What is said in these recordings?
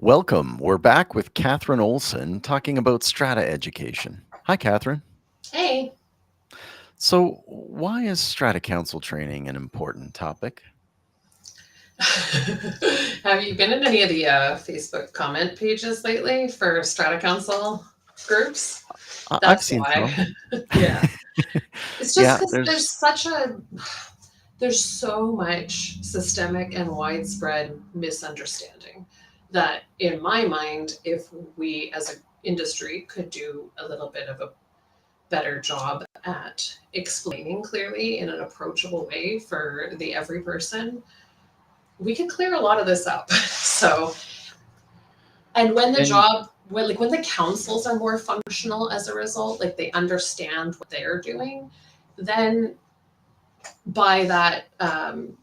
Welcome. We're back with Katharine Olson talking about strata education. Hi, Katharine. Hey. So, why is strata council training an important topic? Have you been in any of the Facebook comment pages lately for Strata Council groups? I've That's seen why. some. Yeah. It's just Yeah, because there's so much systemic and widespread misunderstanding that in my mind, if we as an industry could do a little bit of a better job at explaining clearly in an approachable way for the every person, we can clear a lot of this up. So, and when and when the councils are more functional as a result, like they understand what they're doing, then by that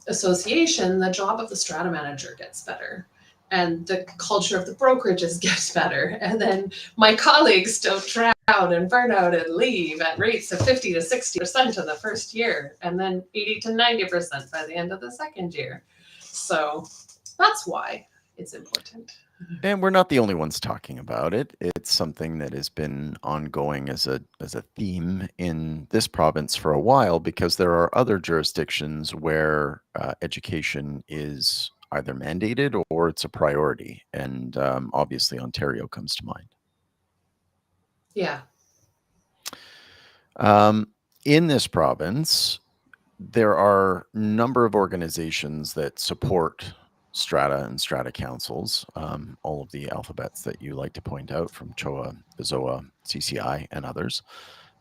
association, the job of the strata manager gets better. And the culture of the brokerages gets better. And then my colleagues don't drown and burn out and leave at rates of 50 to 60% in the first year, and then 80 to 90% by the end of the second year. So that's why it's important. and we're not the only ones talking about it. It's something that has been ongoing as a theme in this province for a while because there are other jurisdictions where education is either mandated or it's a priority, and obviously Ontario comes to mind. Yeah. In this province, there are a number of organizations that support strata and strata councils, all of the alphabets that you like to point out from CHOA, BZOA, CCI, and others.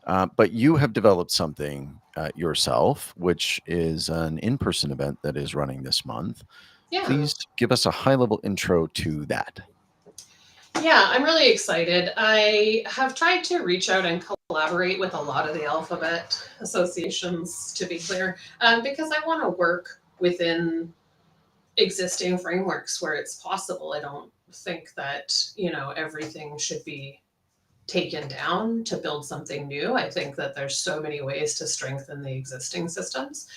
But you have developed something yourself, which is an in-person event that is running this month. Yeah. Please give us a high-level intro to that. Yeah, I'm really excited. I have tried to reach out and collaborate with a lot of the alphabet associations, to be clear, because I want to work within existing frameworks where it's possible. I don't think that, everything should be taken down to build something new. I think that there's so many ways to strengthen the existing systems.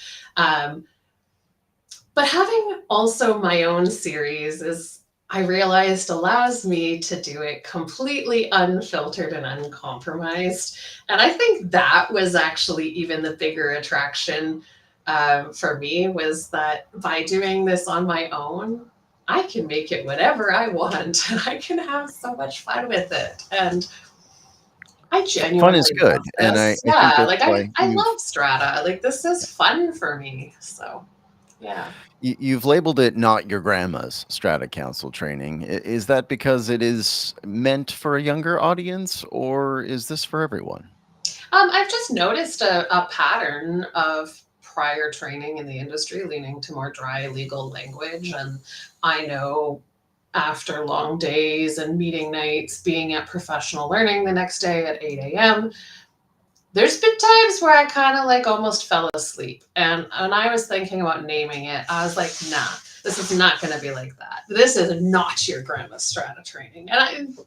But having also my own series I realized allows me to do it completely unfiltered and uncompromised. And I think that was actually even the bigger attraction for me, was that by doing this on my own, I can make it whatever I want and I can have so much fun with it. And I genuinely Fun is love good, and I this. think Yeah, that's like why I love Strata. Like this is fun for me. So yeah. you've labeled it not your grandma's strata council training. Is that because it is meant for a younger audience, or is this for everyone? I've just noticed a pattern of prior training in the industry leaning to more dry legal language. And I know after long days and meeting nights, being at professional learning the next day at 8 a.m., there's been times where I kind of like almost fell asleep. And when I was thinking about naming it, I was like, nah, this is not going to be like that. This is not your grandma's strata training. And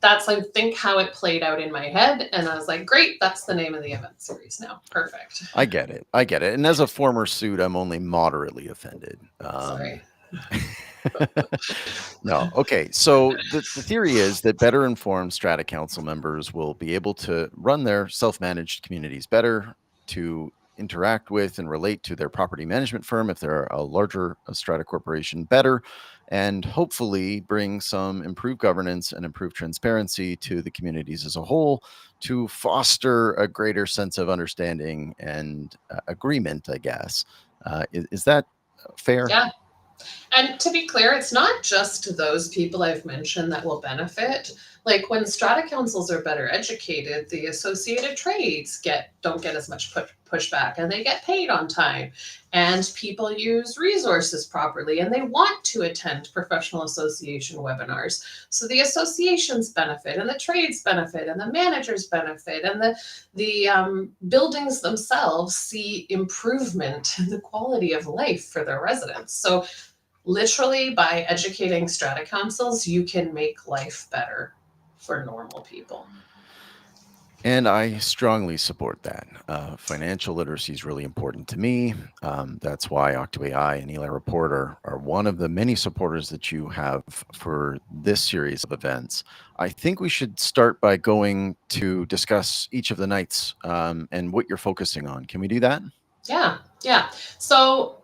that's, I think, how it played out in my head. And I was like, great, that's the name of the event series now. Perfect. I get it. I get it. And as a former suit, I'm only moderately offended. Sorry. No. Okay. So the theory is that better informed strata council members will be able to run their self-managed communities better, to interact with and relate to their property management firm if they're a larger strata corporation better, and hopefully bring some improved governance and improved transparency to the communities as a whole, to foster a greater sense of understanding and agreement, I guess. Is that fair? Yeah. And to be clear, it's not just those people I've mentioned that will benefit. Like when strata councils are better educated, the associated trades don't get as much pushback, and they get paid on time, and people use resources properly, and they want to attend professional association webinars. So the associations benefit, and the trades benefit, and the managers benefit, and the buildings themselves see improvement in the quality of life for their residents. So literally, by educating strata councils, you can make life better for normal people. And I strongly support that. Financial literacy is really important to me. That's why OctoAI and Eli Report are one of the many supporters that you have for this series of events. I think we should start by going to discuss each of the nights and what you're focusing on. Can we do that? Yeah. So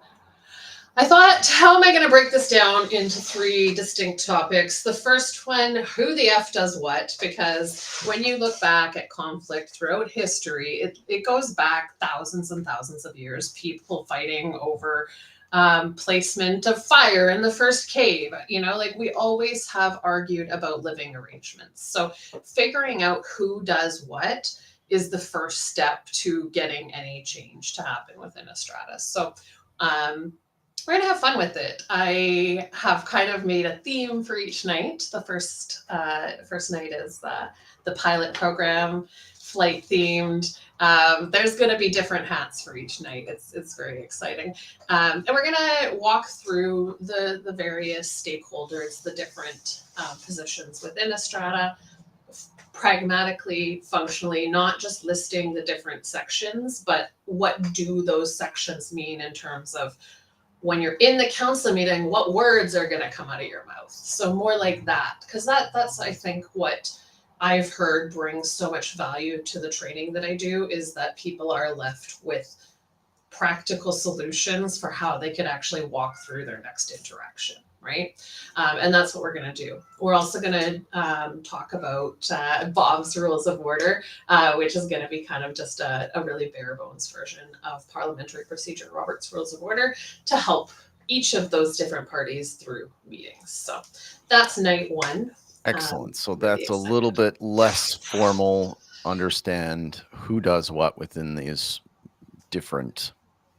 I thought, how am I going to break this down into 3 distinct topics? The first one, who the F does what? Because when you look back at conflict throughout history, it goes back thousands and thousands of years, people fighting over placement of fire in the first cave. Like we always have argued about living arrangements. So figuring out who does what is the first step to getting any change to happen within a strata. So we're going to have fun with it. I have kind of made a theme for each night. The first night is the pilot program, flight themed. There's going to be different hats for each night. It's very exciting. And we're going to walk through the various stakeholders, the different positions within a strata, pragmatically, functionally, not just listing the different sections, but what do those sections mean in terms of when you're in the council meeting, what words are going to come out of your mouth? So more like that, because that's I think what I've heard brings so much value to the training that I do, is that people are left with practical solutions for how they could actually walk through their next interaction, right? And that's what we're going to do. We're also going to talk about Bob's Rules of Order, which is going to be kind of just a really bare bones version of parliamentary procedure, Robert's Rules of Order, to help each of those different parties through meetings. So that's night 1. Excellent. So really that's a little bit less formal. Understand who does what within these different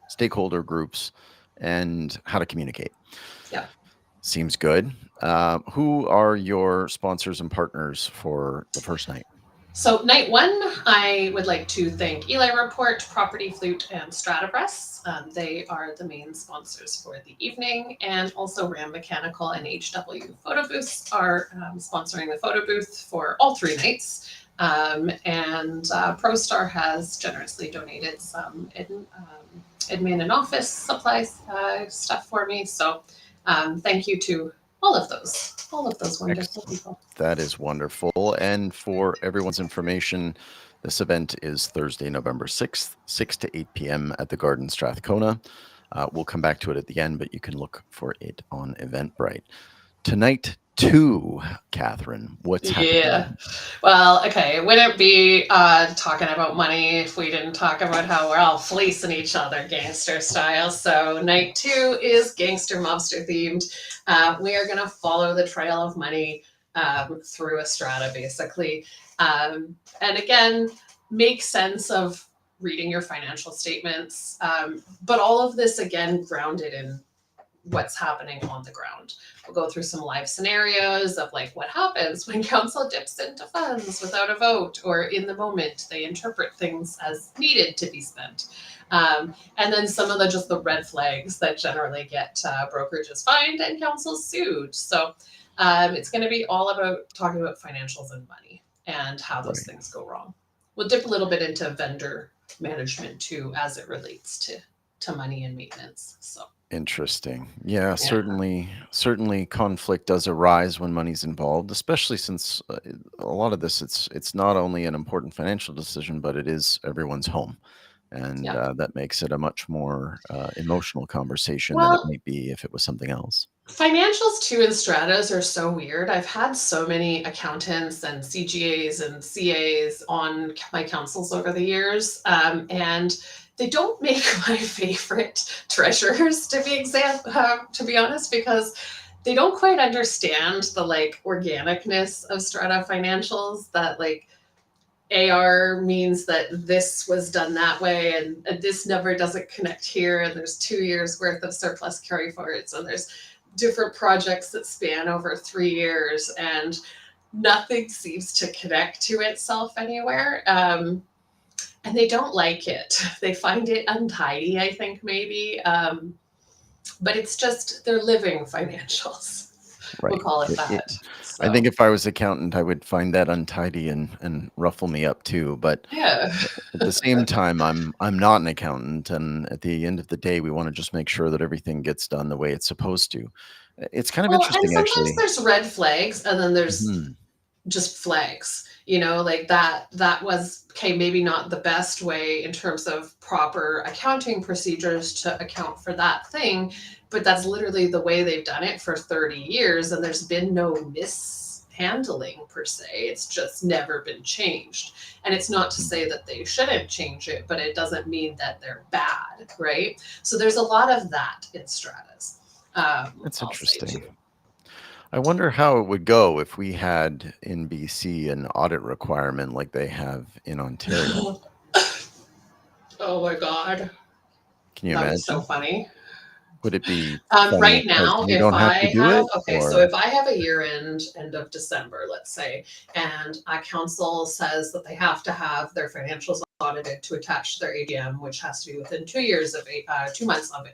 stakeholder groups and how to communicate. Yeah. Seems good. Who are your sponsors and partners for the first night? So night 1, I would like to thank Eli Report, Property Flute, and Strata Press. They are the main sponsors for the evening, and also Ram Mechanical and HW Photo Booths are sponsoring the photo booth for all 3 nights. And ProStar has generously donated some admin and office supplies stuff for me. So thank you to all of those wonderful people. That is wonderful. And for everyone's information, this event is Thursday, November 6th, 6 to 8 p.m. at the Garden Strathcona. We'll come back to it at the end, but you can look for it on Eventbrite. Tonight, 2, Katharine, what's happening? Yeah. Well, okay. Wouldn't be talking about money if we didn't talk about how we're all fleecing each other gangster style. So night 2 is gangster mobster themed. We are going to follow the trail of money through a strata, basically. And again, make sense of reading your financial statements. But all of this, again, grounded in what's happening on the ground. We'll go through some live scenarios of like what happens when council dips into funds without a vote, or in the moment they interpret things as needed to be spent. And then some of the red flags that generally get brokerages fined and councils sued. So it's going to be all about talking about financials and money and how those things go wrong. We'll dip a little bit into vendor management too, as it relates to money and maintenance. So interesting. Yeah, certainly conflict does arise when money's involved, especially since a lot of this, it's not only an important financial decision, but it is everyone's home. And that makes it a much more emotional conversation than it might be if it was something else. Financials too in stratas are so weird. I've had so many accountants and CGAs and CAs on my councils over the years, and they don't make my favorite treasurers, to be honest, because they don't quite understand the organicness of strata financials. That AR means that this was done that way, and this number doesn't connect here, and there's 2 years worth of surplus carry forward. So there's different projects that span over 3 years, and nothing seems to connect to itself anywhere. And they don't like it. They find it untidy, I think, maybe. But it's just, they're living financials. Right. We'll call it that. I think So, if I was accountant, I would find that untidy and ruffle me up too. But yeah. at the same time, I'm not an accountant, and at the end of the day, we want to just make sure that everything gets done the way it's supposed to. It's kind of Well, and interesting, sometimes actually. there's red flags and then there's Mhm. just flags, like that was okay, maybe not the best way in terms of proper accounting procedures to account for that thing, but that's literally the way they've done it for 30 years and there's been no mishandling per se. It's just never been changed. And it's not to say that they shouldn't change it, but it doesn't mean that they're bad, right? So there's a lot of that in stratas. That's I'll say interesting. too. I wonder how it would go if we had in BC an audit requirement like they have in Ontario. Oh my God. Can you That'd be so imagine? funny. Would it be funny Right because now, you if don't have to I do have, it, okay, so or if I have a year end of December, let's say, and a council says that they have to have their financials audited to attach to their AGM, which has to be within 2 years of 2 months of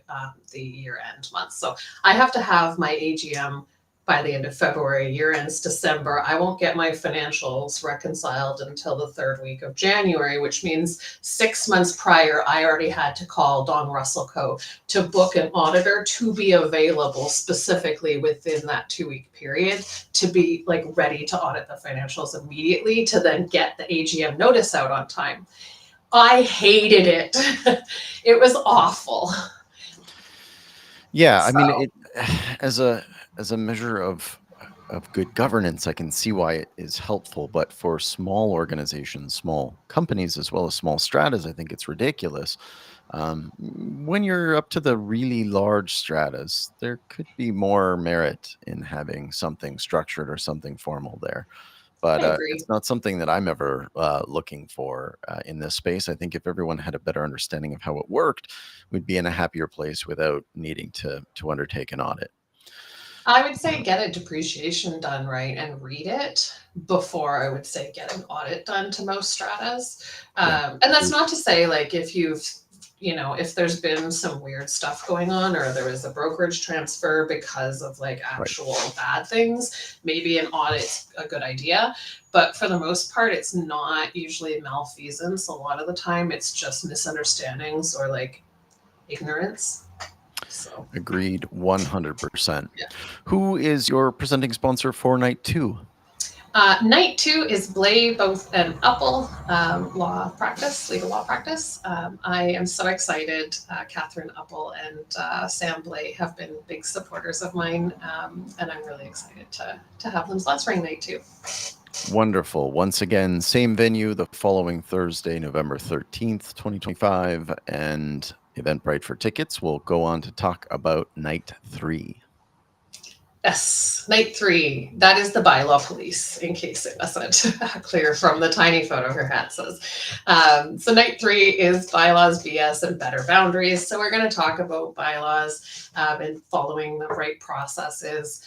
the year end month. So I have to have my AGM by the end of February, year ends December. I won't get my financials reconciled until the third week of January, which means 6 months prior, I already had to call Don Russell Co. to book an auditor to be available specifically within that 2 week period to be like ready to audit the financials immediately to then get the AGM notice out on time. I hated it. It was awful. yeah, I mean So it as a measure of good governance, I can see why it is helpful, but for small organizations, small companies, as well as small stratas, I think it's ridiculous. When you're up to the really large stratas, there could be more merit in having something structured or something formal there. But I agree. it's not something that I'm ever looking for in this space. I think if everyone had a better understanding of how it worked, we'd be in a happier place without needing to undertake an audit. I would say get a depreciation done right and read it before I would say get an audit done to most stratas. Yeah, And that's agreed. not to say like if there's been some weird stuff going on or there was a brokerage transfer because of like Right. actual bad things, maybe an audit's a good idea. But for the most part, it's not usually malfeasance. A lot of the time, it's just misunderstandings or like ignorance. So. Agreed 100%. Yeah. Who is your presenting sponsor for night two? Night two is Blay, both an Upple legal law practice. I am so excited. Katharine Upple and Sam Blay have been big supporters of mine, and I'm really excited to have them sponsoring night two. Wonderful. Once again, same venue the following Thursday, November 13th, 2025, and Eventbrite for tickets. We'll go on to talk about night three. Yes, night three. That is the bylaw police, in case it wasn't clear from the tiny photo her hat says. So night three is bylaws, BS, and better boundaries. So we're going to talk about bylaws and following the right processes,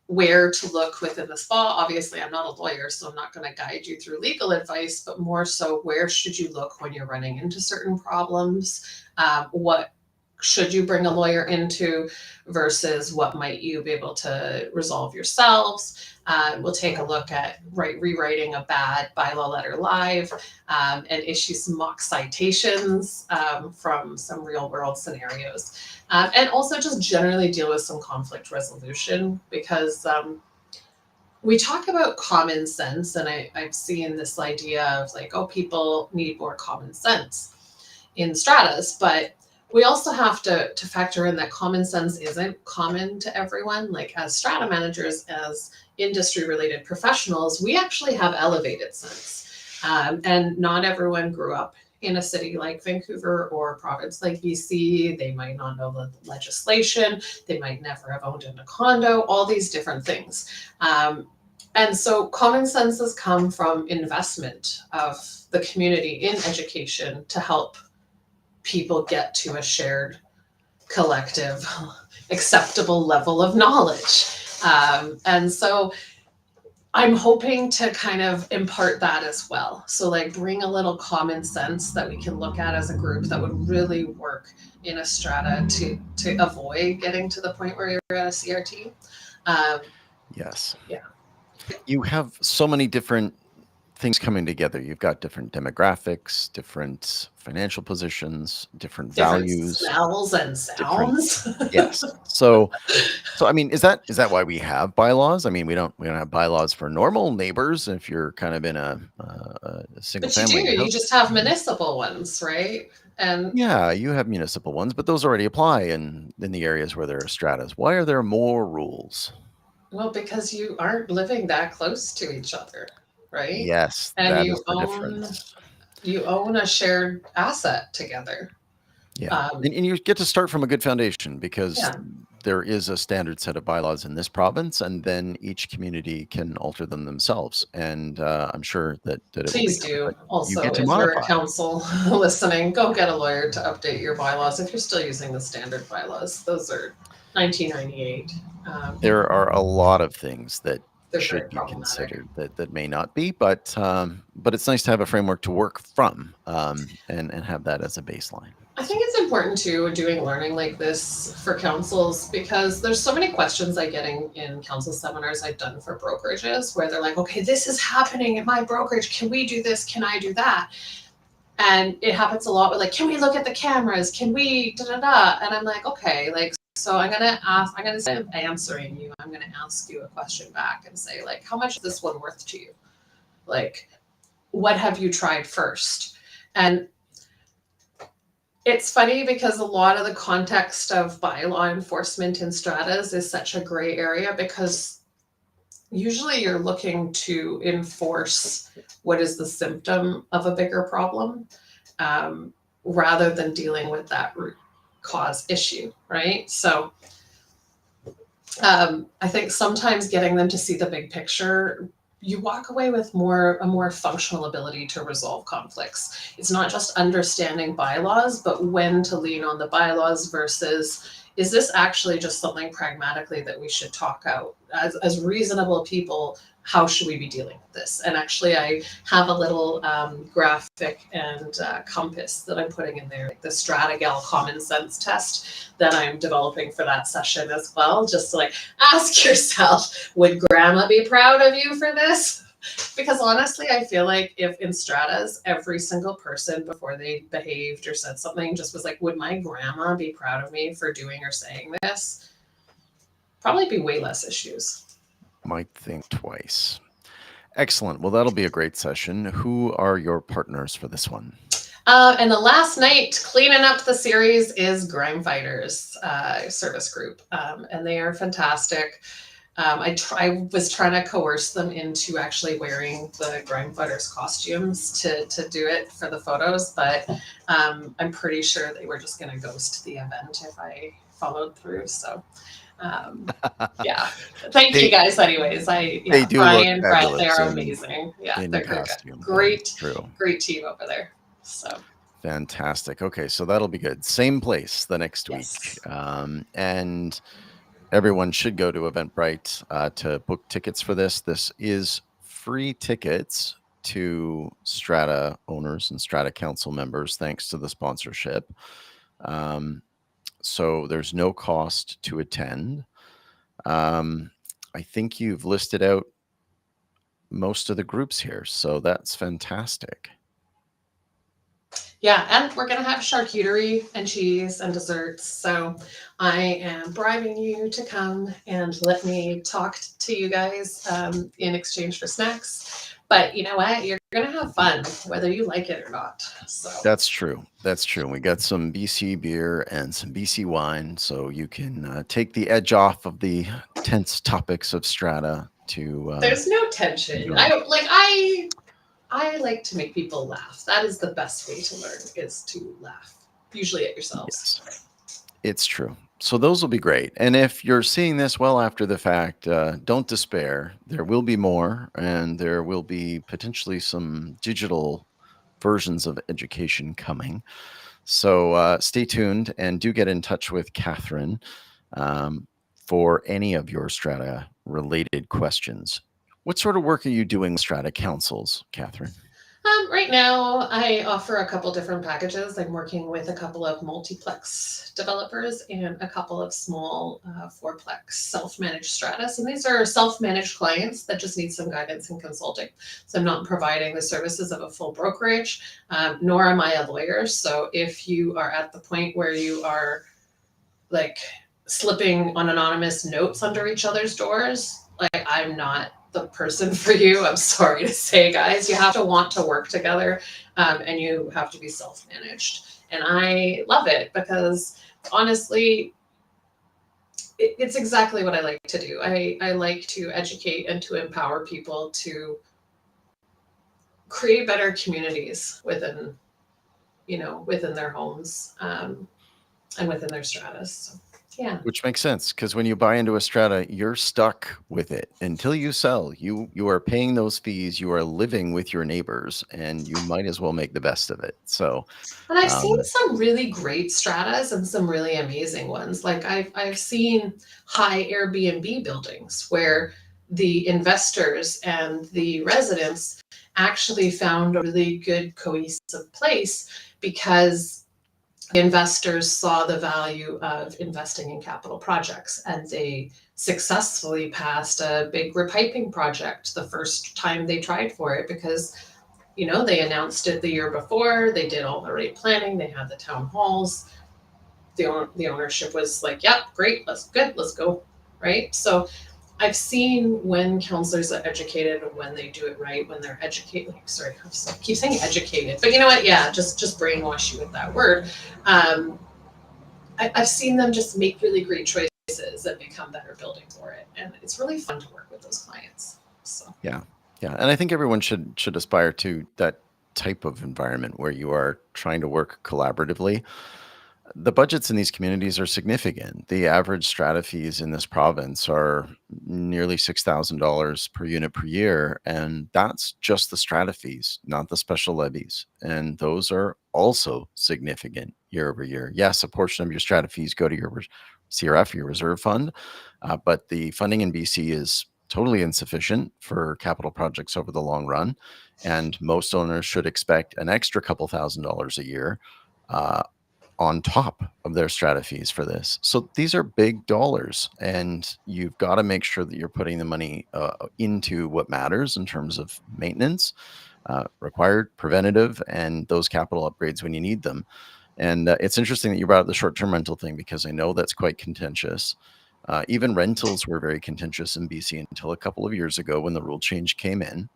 where to look within the law. Obviously, I'm not a lawyer, so I'm not going to guide you through legal advice, but more so where should you look when you're running into certain problems? What should you bring a lawyer into versus what might you be able to resolve yourselves? We'll take a look at rewriting a bad bylaw letter live and issue some mock citations from some real world scenarios. And also just generally deal with some conflict resolution because we talk about common sense, and I've seen this idea of like, oh, people need more common sense in stratas, but we also have to factor in that common sense isn't common to everyone. Like as strata managers, as industry related professionals, we actually have elevated sense. And not everyone grew up in a city like Vancouver or a province like BC. They might not know the legislation. They might never have owned in a condo, all these different things. And so common sense has come from investment of the community in education to help people get to a shared collective acceptable level of knowledge. And so I'm hoping to kind of impart that as well. So like bring a little common sense that we can look at as a group that would really work in a strata to avoid getting to the point where you're at a CRT. Yes. Yeah. You have so many different things coming together. You've got different demographics, different financial positions, different Different values, smells and different sounds. yes. So I mean, is that why we have bylaws? I mean, we don't have bylaws for normal neighbors if you're kind of in a single But you do, family you house. just have municipal ones, right? And Yeah, you have municipal ones, but those already apply in the areas where there are stratas. Why are there more rules? well, because you aren't living that close to each other, right? Yes, And that is the difference. you own a shared asset together. Yeah. Um, And you get to start from a good foundation because yeah, there is a standard set of bylaws in this province, and then each community can alter them themselves. And I'm sure that it will be please covered, do. but you Also, get to if you're a modify. council listening, go get a lawyer to update your bylaws. If you're still using the standard bylaws, those are 1998. There are a lot of things that They're very should be problematic. considered that may not be, but it's nice to have a framework to work from, and have that as a baseline. I think it's important too doing learning like this for councils because there's so many questions I get in council seminars I've done for brokerages where they're like, okay, this is happening at my brokerage. Can we do this? Can I do that? And it happens a lot with like, can we look at the cameras? Can we da da da? And I'm like, okay, like so I'm gonna instead of answering you, I'm gonna ask you a question back and say, like, how much is this one worth to you? Like, what have you tried first? And it's funny because a lot of the context of bylaw enforcement in stratas is such a gray area because usually you're looking to enforce what is the symptom of a bigger problem um, rather than dealing with that root cause issue, right? So I think sometimes getting them to see the big picture, you walk away with a more functional ability to resolve conflicts. It's not just understanding bylaws, but when to lean on the bylaws versus is this actually just something pragmatically that we should talk out as reasonable people? How should we be dealing with this? And actually, I have a little graphic and compass that I'm putting in there, like the Strata Gal common sense test that I'm developing for that session as well, just to like ask yourself, would grandma be proud of you for this? Because honestly, I feel like if in stratas, every single person before they behaved or said something just was like, would my grandma be proud of me for doing or saying this? Probably be way less issues. Might think twice. Excellent. Well, that'll be a great session. Who are your partners for this one? And the last night cleaning up the series is Grime Fighters service group, and they are fantastic. I was trying to coerce them into actually wearing the Grime Fighters costumes to do it for the photos, but I'm pretty sure they were just going to ghost the event if I followed through. So yeah, thank you guys. Anyways, They do look Brian, Brett, fabulous they're amazing. Yeah, in they're costume. great, True. great team over there. So Fantastic. Okay, so that'll be good. Same place the next week. yes. And everyone should go to Eventbrite to book tickets for this. This is free tickets to Strata owners and Strata council members, thanks to the sponsorship. So there's no cost to attend. I think you've listed out most of the groups here, so that's fantastic. Yeah, and we're gonna have charcuterie and cheese and desserts. So I am bribing you to come and let me talk to you guys in exchange for snacks. But you know what? You're gonna have fun whether you like it or not. So That's true. That's true. We got some BC beer and some BC wine, so you can take the edge off of the tense topics of Strata to. there's no tension. enjoy. I like to make people laugh. That is the best way to learn is to laugh, usually at yourselves. Yes, it's true. So those will be great. And if you're seeing this well after the fact, don't despair. There will be more, and there will be potentially some digital versions of education coming. So stay tuned and do get in touch with Katharine for any of your Strata related questions. What sort of work are you doing with Strata councils, Katharine? Right now, I offer a couple different packages. I'm working with a couple of multiplex developers and a couple of small fourplex self-managed stratas. And these are self-managed clients that just need some guidance and consulting. So I'm not providing the services of a full brokerage, nor am I a lawyer. So if you are at the point where you are like slipping on anonymous notes under each other's doors, like I'm not the person for you. I'm sorry to say, guys, you have to want to work together, and you have to be self-managed. And I love it because honestly, it's exactly what I like to do. I like to educate and to empower people to create better communities within, within their homes, and within their stratas. So, yeah. Which makes sense, because when you buy into a strata, you're stuck with it until you sell. You are paying those fees. You are living with your neighbors, and you might as well make the best of it. So, And I've seen um, some really great stratas and some really amazing ones. Like I've seen high Airbnb buildings where the investors and the residents actually found a really good cohesive place because the investors saw the value of investing in capital projects and they successfully passed a big repiping project the first time they tried for it because they announced it the year before, they did all the right planning, they had the town halls, the ownership was like, yep, great, let's go, right? So I've seen when counselors are educated and when they do it right, when they're educated, sorry, I keep saying educated, but you know what? Yeah, just brainwash you with that word. I've seen them just make really great choices and become better building for it. And it's really fun to work with those clients. So yeah, yeah, and I think everyone should aspire to that type of environment where you are trying to work collaboratively. The budgets in these communities are significant. The average strata fees in this province are nearly $6,000 per unit per year, and that's just the strata fees, not the special levies. And those are also significant year over year. Yes, a portion of your strata fees go to your CRF, your reserve fund, but the funding in BC is totally insufficient for capital projects over the long run. And most owners should expect an extra couple $1,000s a year uh, on top of their strata fees for this. So these are big dollars, and you've got to make sure that you're putting the money into what matters in terms of maintenance, required, preventative, and those capital upgrades when you need them. And it's interesting that you brought up the short-term rental thing because I know that's quite contentious. Even rentals were very contentious in BC until a couple of years ago when the rule change came in.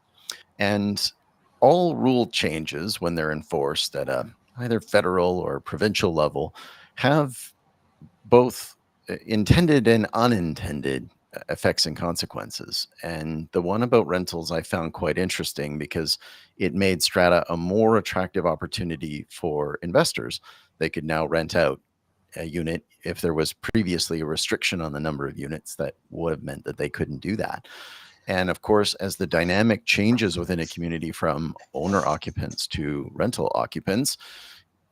And all rule changes, when they're enforced at a either federal or provincial level, have both intended and unintended effects and consequences. And the one about rentals I found quite interesting because it made strata a more attractive opportunity for investors. They could now rent out a unit if there was previously a restriction on the number of units that would have meant that they couldn't do that. And of course, as the dynamic changes within a community from owner occupants to rental occupants,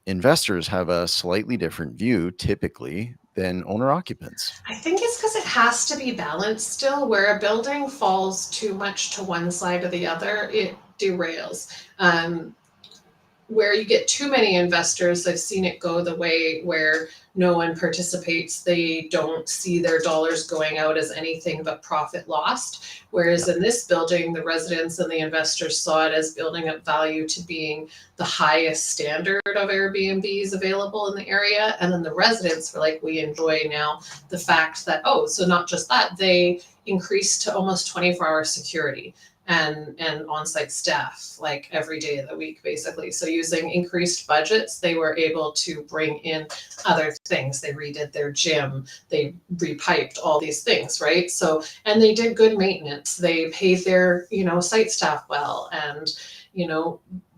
investors have a slightly different view typically than owner occupants. I think it's because it has to be balanced still. Where a building falls too much to one side or the other, it derails. Where you get too many investors, I've seen it go the way where no one participates. They don't see their dollars going out as anything but profit lost. Whereas Yep. in this building, the residents and the investors saw it as building up value to being the highest standard of Airbnbs available in the area. And then the residents were like, we enjoy now the fact that, oh, so not just that, they increased to almost 24-hour security and on-site staff like every day of the week basically. So using increased budgets, they were able to bring in other things. They redid their gym, they repiped all these things, right? So, and they did good maintenance. They paid their, site staff well, and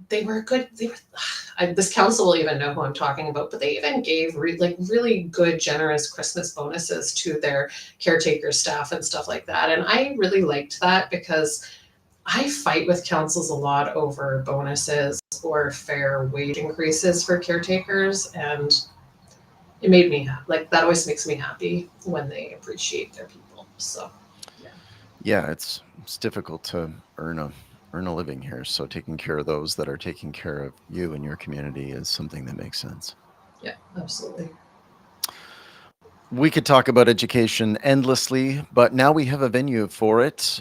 they were good. This council will even know who I'm talking about, but they even gave really good, generous Christmas bonuses to their caretaker staff and stuff like that. And I really liked that because I fight with councils a lot over bonuses or fair wage increases for caretakers, and it made me like that. Always makes me happy when they appreciate their people. So, yeah. Yeah, it's difficult to earn a living here. So taking care of those that are taking care of you and your community is something that makes sense. Yeah, absolutely. We could talk about education endlessly, but now we have a venue for it.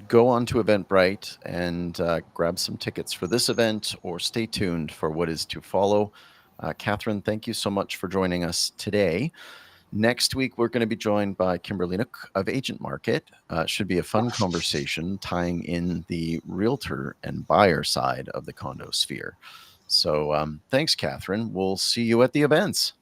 Go on to Eventbrite and grab some tickets for this event, or stay tuned for what is to follow. Katharine, thank you so much for joining us today. Next week, we're going to be joined by Kimberly Nook of Agent Market. Should be a fun conversation tying in the realtor and buyer side of the condo sphere. So thanks, Katharine. We'll see you at the events.